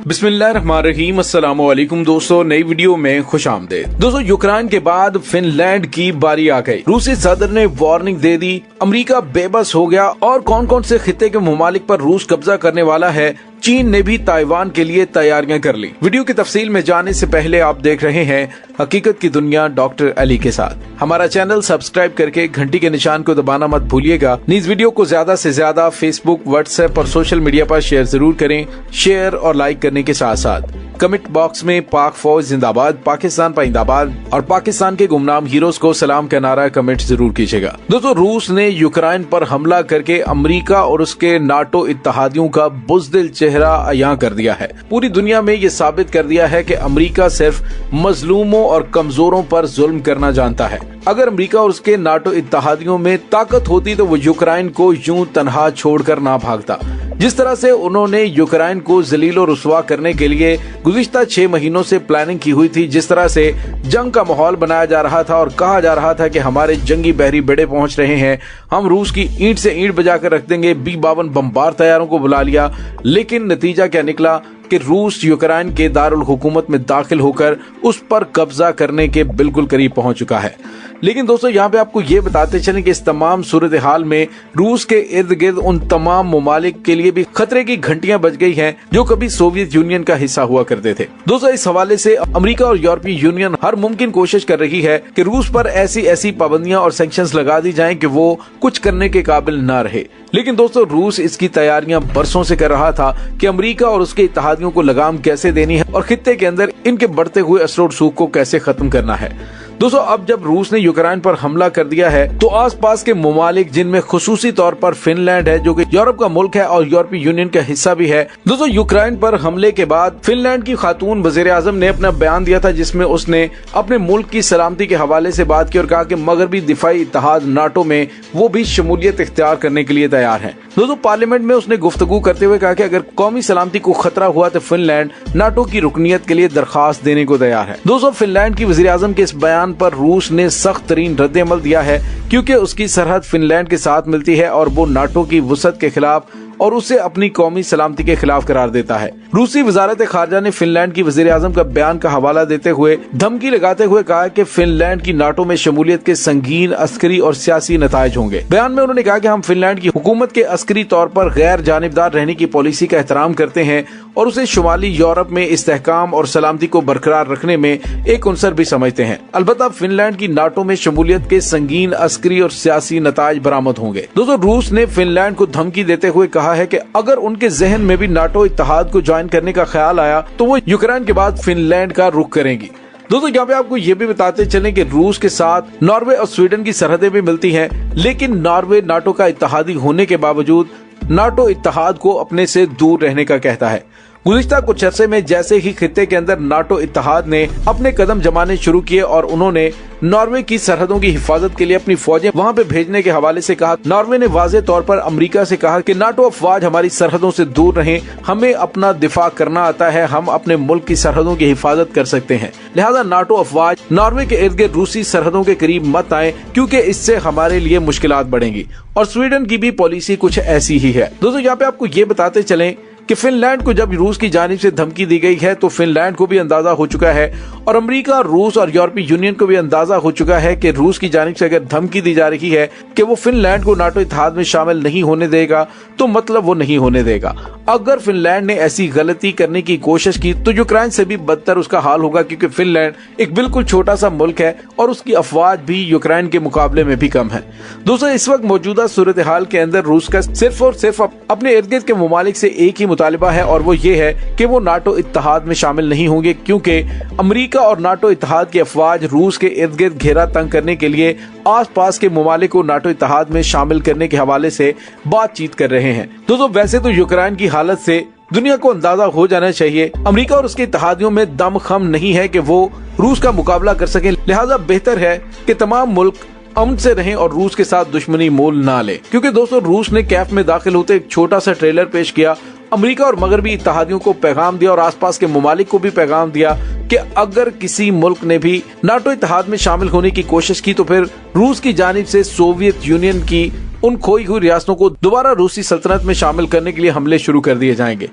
बिस्मिल्लाहिर्रहमानिर्रहीम। अस्सलाम वालेकुम दोस्तों, नई वीडियो में खुश आमदीद। दोस्तों, यूक्रेन के बाद फिनलैंड की बारी आ गई। रूसी सदर ने वार्निंग दे दी, अमेरिका बेबस हो गया और कौन कौन से खित्ते के ममालिक पर रूस कब्जा करने वाला है। चीन ने भी ताइवान के लिए तैयारियां कर ली। वीडियो की तफसील में जाने से पहले आप देख रहे हैं हकीकत की दुनिया डॉक्टर अली के साथ। हमारा चैनल सब्सक्राइब करके घंटी के निशान को दबाना मत भूलिएगा। इस वीडियो को ज्यादा से ज्यादा फेसबुक, व्हाट्सएप और सोशल मीडिया पर शेयर जरूर करें। शेयर और लाइक करने के साथ साथ कमेंट बॉक्स में पाक फौज जिंदाबाद, पाकिस्तान पाइंदाबाद और पाकिस्तान के गुमनाम हीरोज को सलाम का नारा कमेंट जरूर कीजिएगा। दोस्तों, रूस ने यूक्रेन पर हमला करके अमेरिका और उसके नाटो इत्तेहादियों का बुज़दिल चेहरा अयां कर दिया है। पूरी दुनिया में ये साबित कर दिया है कि अमेरिका सिर्फ मजलूमों और कमजोरों पर जुल्म करना जानता है। अगर अमेरिका और उसके नाटो इत्तेहादियों में ताकत होती तो वो यूक्रेन को यूं तनहा छोड़कर ना भागता। जिस तरह से उन्होंने यूक्रेन को जलील और रुसवा करने के लिए गुज़िश्ता 6 महीनों से प्लानिंग की हुई थी, जिस तरह से जंग का माहौल बनाया जा रहा था और कहा जा रहा था कि हमारे जंगी बहरी बेड़े पहुंच रहे हैं, हम रूस की ईंट से ईंट बजाकर रख देंगे। B-52 बमबार तैयारों को बुला लिया, लेकिन नतीजा क्या निकला कि रूस यूक्रेन के दारुल हुकूमत में दाखिल होकर उस पर कब्जा करने के बिल्कुल करीब पहुंच चुका है। लेकिन दोस्तों, यहाँ पे आपको ये बताते चलें कि इस तमाम सूरत हाल में रूस के इर्द गिर्द उन तमाम ममालिक के लिए भी खतरे की घंटियां बज गई हैं जो कभी सोवियत यूनियन का हिस्सा हुआ करते थे। दोस्तों, इस हवाले से अमेरिका और यूरोपीय यूनियन हर मुमकिन कोशिश कर रही है कि रूस पर ऐसी पाबंदियां और सैंक्शंस लगा दी जाएं कि वो कुछ करने के काबिल न रहे। लेकिन दोस्तों, रूस इसकी तैयारियां बरसों से कर रहा था कि अमेरिका और उसके इत्तेहादियों को लगाम कैसे देनी है और खित्ते के अंदर इनके बढ़ते हुए असर रसूख को कैसे खत्म करना है। दोस्तों, अब जब रूस ने यूक्रेन पर हमला कर दिया है तो आसपास के ममालिक, जिनमें खुसूसी तौर पर फिनलैंड है जो कि यूरोप का मुल्क है और यूरोपीय यूनियन का हिस्सा भी है। दोस्तों, यूक्रेन पर हमले के बाद फिनलैंड की खातून वजीर आजम ने अपना बयान दिया था, जिसमें उसने अपने मुल्क की सलामती के हवाले से बात की और कहा कि मगरबी दिफाई इत्तेहाद नाटो में वो भी शमूलियत इख्तियार करने के लिए तैयार है। दोस्तों, पार्लियामेंट में उसने गुफ्तगू करते हुए कहा कि अगर कौमी सलामती को खतरा हुआ तो फिनलैंड नाटो की रुकनियत के लिए दरखास्त देने को तैयार है। दोस्तों, फिनलैंड की वजीर आजम के इस बयान पर रूस ने सख्त तरीन रद्द-ए-अमल दिया है, क्योंकि उसकी सरहद फिनलैंड के साथ मिलती है और वो नाटो की वसअत के खिलाफ और उसे अपनी कौमी सलामती के खिलाफ करार देता है। रूसी वजारत खारजा ने फिनलैंड की वजीर आजम का बयान का हवाला देते हुए धमकी लगाते हुए कहा कि फिनलैंड की नाटो में शमूलियत के संगीन अस्करी और सियासी नताइज होंगे। बयान में उन्होंने कहा कि हम फिनलैंड की हुकूमत के अस्करी तौर पर गैर जानिबदार रहने की पॉलिसी का एहतराम करते हैं और उसे शुमाली यूरोप में इस्तेहकाम और सलामती को बरकरार रखने में एक उनसर भी समझते हैं। अलबत्ता फिनलैंड की नाटो में शमूलियत के संगीन अस्करी और सियासी नताइज बरामद होंगे। दोस्तों, रूस ने फिनलैंड को धमकी देते हुए कहा है कि अगर उनके जहन में भी नाटो इत्तेहाद को ज्वाइन करने का ख्याल आया तो वो यूक्रेन के बाद फिनलैंड का रुख करेंगी। दोस्तों, यहाँ पे आपको ये भी बताते चलें कि रूस के साथ नॉर्वे और स्वीडन की सरहदें भी मिलती हैं, लेकिन नॉर्वे नाटो का इत्तेहादी होने के बावजूद नाटो इत्तेहाद को अपने से दूर रहने का कहता है। गुज़िश्ता कुछ अरसे में जैसे ही खित्ते के अंदर नाटो इत्तेहाद ने अपने कदम जमाने शुरू किए और उन्होंने नॉर्वे की सरहदों की हिफाजत के लिए अपनी फौजें वहां पे भेजने के हवाले से कहा, नॉर्वे ने वाज़े तौर पर अमेरिका से कहा कि नाटो अफवाज हमारी सरहदों से दूर रहें, हमें अपना दिफा करना आता है, हम अपने मुल्क की सरहदों की हिफाजत कर सकते हैं, लिहाजा नाटो अफवाज नॉर्वे के इर्द गिर्द रूसी सरहदों के करीब मत आए, क्योंकि इससे हमारे लिए मुश्किलात बढ़ेंगी। और स्वीडन की भी पॉलिसी कुछ ऐसी ही है। दोस्तों, यहाँ पे आपको ये बताते चलें कि फिनलैंड को जब रूस की जानिब से धमकी दी गई है तो फिनलैंड को भी अंदाजा हो चुका है और अमेरिका, रूस और यूरोपीय यूनियन को भी अंदाजा हो चुका है कि रूस की जानिब से अगर धमकी दी जा रही है कि वो फिनलैंड को नाटो इत्तेहाद में शामिल नहीं होने देगा तो मतलब वो नहीं होने देगा। अगर फिनलैंड ने ऐसी गलती करने की कोशिश की तो यूक्रेन से भी बदतर उसका हाल होगा, क्योंकि फिनलैंड एक बिल्कुल छोटा सा मुल्क है और उसकी अफवाज भी यूक्रेन के मुकाबले में भी कम है। दोस्तों, इस वक्त मौजूदा सूरत हाल के अंदर रूस का सिर्फ और सिर्फ अपने इर्द गिर्द के ममालिक से एक ही मुतालिबा है और वो ये है कि वो नाटो इत्तेहाद में शामिल नहीं होंगे, क्योंकि अमेरिका और नाटो इत्तेहाद की अफवाज रूस के इर्द गिर्द घेरा तंग करने के लिए आसपास के ममालिक को नाटो इत्तेहाद में शामिल करने के हवाले से बातचीत कर रहे हैं। दोस्तों, वैसे तो यूक्रेन की हालत से दुनिया को अंदाजा हो जाना चाहिए अमेरिका और उसके इत्तेहादियों में दम खम नहीं है कि वो रूस का मुकाबला कर सके, लिहाजा बेहतर है कि तमाम मुल्क अमन से रहें और रूस के साथ दुश्मनी मोल ना ले। क्योंकि दोस्तों, रूस ने कैफ में दाखिल होते एक छोटा सा ट्रेलर पेश किया, अमेरिका और मगरबी इत्तेहादियों को पैगाम दिया और आसपास के ममालिक को भी पैगाम दिया कि अगर किसी मुल्क ने भी नाटो इत्तेहाद में शामिल होने की कोशिश की तो फिर रूस की जानिब से सोवियत यूनियन की उन खोई हुई रियासतों को दोबारा रूसी सल्तनत में शामिल करने के लिए हमले शुरू कर दिए जाएंगे।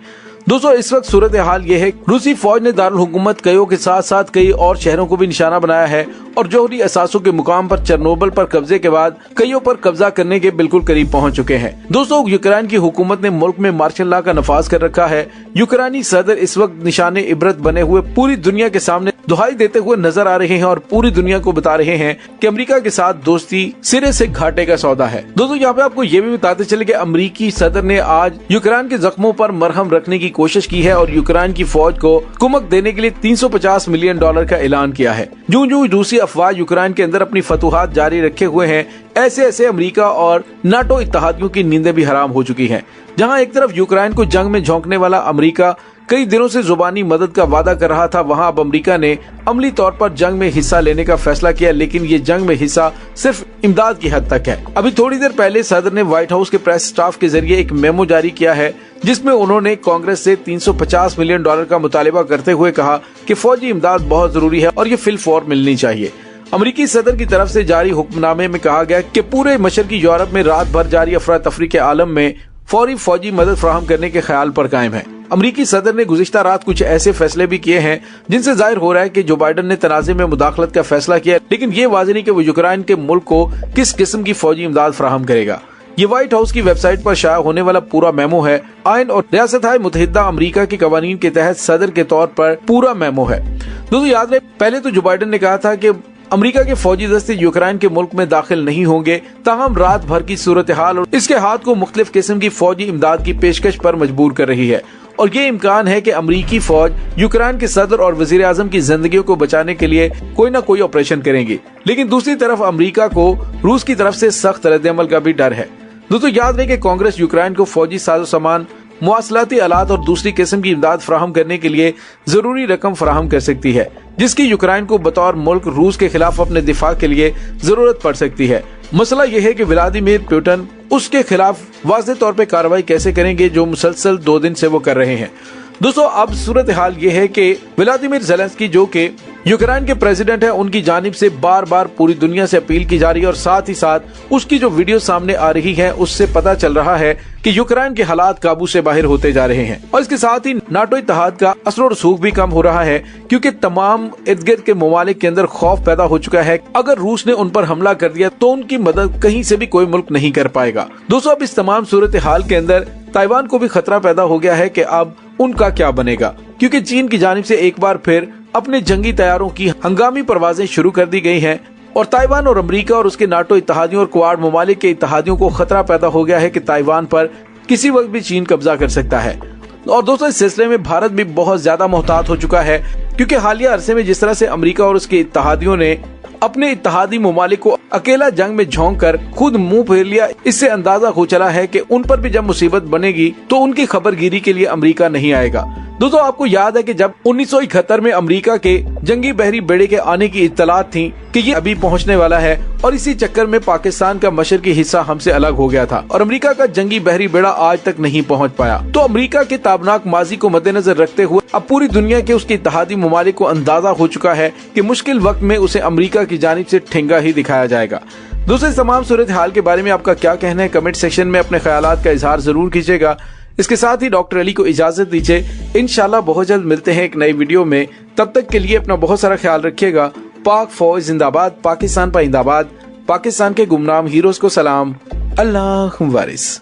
दोस्तों इस वक्त सूरत हाल ये है, रूसी फौज ने दारुल हुकूमत कयो के साथ साथ कई और शहरों को भी निशाना बनाया है और जौहरी असासों के मुकाम पर चेरनोबिल पर कब्जे के बाद कईयों पर कब्जा करने के बिल्कुल करीब पहुंच चुके हैं। दोस्तों यूक्रेन की हुकूमत ने मुल्क में मार्शल लॉ का नफाज कर रखा है। यूक्रेनी सदर इस वक्त निशाने इबरत बने हुए पूरी दुनिया के सामने दुहाई देते हुए नजर आ रहे हैं और पूरी दुनिया को बता रहे हैं कि अमेरिका के साथ दोस्ती सिरे से घाटे का सौदा है। दोस्तों यहाँ पे आपको ये भी बताते चले कि अमेरिकी सदर ने आज यूक्रेन के जख्मों पर मरहम रखने की कोशिश की है और यूक्रेन की फौज को कुमक देने के लिए $350 मिलियन का ऐलान किया है। जो रूसी अफवाह यूक्रेन के अंदर अपनी फतूहात जारी रखे हुए हैं, ऐसे ऐसे अमेरिका और नाटो इत्तेहादियों की नींदें भी हराम हो चुकी हैं। जहां एक तरफ यूक्रेन को जंग में झोंकने वाला अमेरिका कई दिनों से जुबानी मदद का वादा कर रहा था, वहां अब अमेरिका ने अमली तौर पर जंग में हिस्सा लेने का फैसला किया, लेकिन ये जंग में हिस्सा सिर्फ इमदाद की हद तक है। अभी थोड़ी देर पहले सदर ने व्हाइट हाउस के प्रेस स्टाफ के जरिए एक मेमो जारी किया है, जिसमें उन्होंने कांग्रेस से $350 मिलियन का मुतालिबा करते हुए कहा कि फौजी इमदाद बहुत जरूरी है और ये फिलफौर मिलनी चाहिए। अमेरिकी सदर की तरफ से जारी हुक्मनामे में कहा गया कि पूरे मशरकी यूरोप में रात भर जारी अफरा तफरी के आलम में फौरी फौजी मदद फराहम करने के ख्याल पर कायम है। अमेरिकी सदर ने गुज़िश्ता रात कुछ ऐसे फैसले भी किए हैं जिनसे जाहिर हो रहा है कि जो बाइडन ने तनाज़े में मुदाखलत का फैसला किया, लेकिन ये वाज़ेह नहीं कि वो यूक्रेन के मुल्क को किस किस्म की फौजी इमदाद फराहम करेगा। ये व्हाइट हाउस की वेबसाइट पर शाया होने वाला पूरा मेमो है। आयन और रियासत-ए मुत्तहिदा अमेरिका के कवानीन के तहत सदर के तौर पर पूरा मेमो है। दोस्तों याद रहे, पहले तो जो बाइडन ने कहा था कि अमेरिका के फौजी दस्ते यूक्रेन के मुल्क में दाखिल नहीं होंगे, ताहम रात भर की सूरत हाल और इसके हाथ को मुख्तलिफ किस्म की फौजी इमदाद की पेशकश पर मजबूर कर रही है और ये इम्कान है कि अमेरिकी फौज यूक्रेन के सदर और वजीर आजम की जिंदगियों को बचाने के लिए कोई न कोई ऑपरेशन करेंगी। लेकिन दूसरी तरफ अमेरिका को रूस की तरफ से सख्त रद्द-ए-अमल का भी डर है। दोस्तों याद रहे कि कांग्रेस यूक्रेन को फौजी साजो सामान, मुआसलाती आलात और दूसरी किस्म की इमदाद फराहम करने के लिए जरूरी रकम फराहम कर सकती है, जिसकी यूक्रेन को बतौर मुल्क रूस के खिलाफ अपने दिफा के लिए जरूरत पड़ सकती है। मसला यह है कि व्लादिमीर पुतिन उसके खिलाफ वाज़ेह तौर पे कार्रवाई कैसे करेंगे, जो मुसलसल 2 दिन से वो कर रहे हैं। दोस्तों अब सूरत हाल ये है कि व्लादिमीर ज़ेलेंस्की जो कि यूक्रेन के प्रेसिडेंट है, उनकी जानिब से बार बार पूरी दुनिया से अपील की जा रही है और साथ ही साथ उसकी जो वीडियो सामने आ रही है उससे पता चल रहा है कि यूक्रेन के हालात काबू से बाहर होते जा रहे हैं और इसके साथ ही नाटो इत्तेहाद का असर और रसूख भी कम हो रहा है, क्योंकि तमाम इर्द गिर्द के ममालिक के अंदर खौफ पैदा हो चुका है। अगर रूस ने उन पर हमला कर दिया तो उनकी मदद कहीं से भी कोई मुल्क नहीं कर पाएगा। दोस्तों अब इस तमाम सूरत हाल के अंदर ताइवान को भी खतरा पैदा हो गया है कि अब उनका क्या बनेगा, क्योंकि चीन की जानिब से एक बार फिर अपने जंगी तैयारों की हंगामी परवाजें शुरू कर दी गई हैं और ताइवान और अमेरिका और उसके नाटो इत्तेहादियों और क्वाड ममालिक के इत्तेहादियों को खतरा पैदा हो गया है कि ताइवान पर किसी वक्त भी चीन कब्जा कर सकता है। और दोस्तों इस सिलसिले में भारत भी बहुत ज्यादा मोहतात हो चुका है, क्योंकि हालिया अरसे में जिस तरह से अमेरिका और उसके इत्तेहादियों ने अपने इत्तेहादी ममालिक को अकेला जंग में झोंक कर खुद मुंह फेर लिया, इससे अंदाजा हो चला है कि उन पर भी जब मुसीबत बनेगी तो उनकी खबरगिरी के लिए अमेरिका नहीं आएगा। दोस्तों आपको याद है कि जब 1971 में अमेरिका के जंगी बहरी बेड़े के आने की इत्तलात थी कि ये अभी पहुंचने वाला है और इसी चक्कर में पाकिस्तान का मशरकी हिस्सा हमसे अलग हो गया था और अमेरिका का जंगी बहरी बेड़ा आज तक नहीं पहुंच पाया। तो अमेरिका के ताबनाक माजी को मद्देनजर रखते हुए अब पूरी दुनिया के उसके इत्तेहादी ममालिक को अंदाजा हो चुका है कि मुश्किल वक्त में उसे अमेरिका की जानिब से ठेंगा ही दिखाया जाएगा। दोस्तों इस तमाम सूरत हाल के बारे में आपका क्या कहना है, कमेंट सेक्शन में अपने ख्यालात का इजहार जरूर कीजिएगा। इसके साथ ही डॉक्टर अली को इजाजत दीजिए, इंशाल्लाह बहुत जल्द मिलते हैं एक नई वीडियो में। तब तक के लिए अपना बहुत सारा ख्याल रखिएगा। पाक फौज जिंदाबाद, पाकिस्तान पाइंदाबाद, पाकिस्तान के गुमनाम हीरोज को सलाम, अल्लाह वारिस।